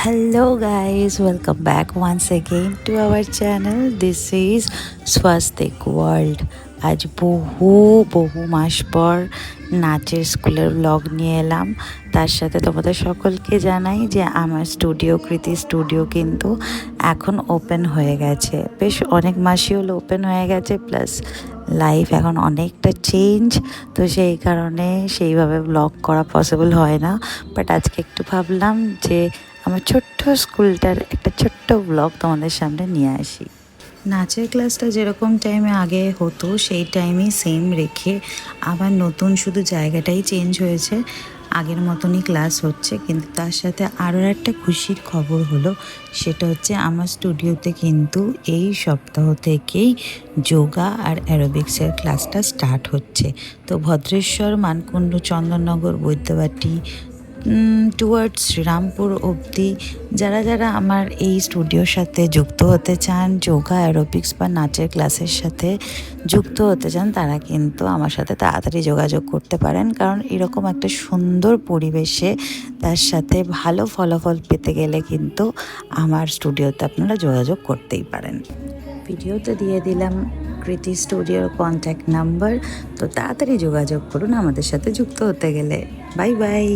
Hello guys, welcome back once again to our channel. This is Swastik World. আজ বহু মাস পর নাচের স্কুলের ব্লগ নিয়ে এলাম। তার সাথে তোমাদের সকলকে জানাই যে আমার কৃতি স্টুডিও কিন্তু এখন ওপেন হয়ে গেছে। বেশ অনেক মাসই হলো ওপেন হয়ে গেছে, প্লাস লাইফ এখন অনেকটা চেঞ্জ, তো সেই কারণে সেইভাবে ব্লগ করা পসিবল হয় না। বাট আজকে একটু ভাবলাম যে আমার ছোট্ট স্কুলটার একটা ছোট্ট ব্লগ তোমাদের সামনে নিয়ে আসি। নাচের ক্লাসটা যেরকম টাইমে আগে হতো সেই টাইমেই সেম রেখে আবার নতুন শুধু জায়গাটাই চেঞ্জ হয়েছে, আগের মতনই ক্লাস হচ্ছে। কিন্তু তার সাথে আরও একটা খুশির খবর হলো, সেটা হচ্ছে আমার স্টুডিওতে কিন্তু এই সপ্তাহ থেকেই যোগা আর অ্যারোবিক্সের ক্লাসটা স্টার্ট হচ্ছে। তো ভদ্রেশ্বর, মানকুণ্ড, চন্দননগর, বৈদ্যবাটি টুয়ার্ডস শ্রীরামপুর অবধি যারা যারা আমার এই স্টুডিওর সাথে যুক্ত হতে চান, যোগা, অ্যারোবিক্স বা নাচের ক্লাসের সাথে যুক্ত হতে চান, তারা কিন্তু আমার সাথে তাড়াতাড়ি যোগাযোগ করতে পারেন। কারণ এরকম একটা সুন্দর পরিবেশে তার সাথে ভালো ফলাফল পেতে গেলে কিন্তু আমার স্টুডিওতে আপনারা যোগাযোগ করতেই পারেন। ভিডিওতে দিয়ে দিলাম কৃতি স্টুডিওর কন্ট্যাক্ট নাম্বার, তো তাড়াতাড়ি যোগাযোগ করুন আমাদের সাথে যুক্ত হতে গেলে। Bye bye.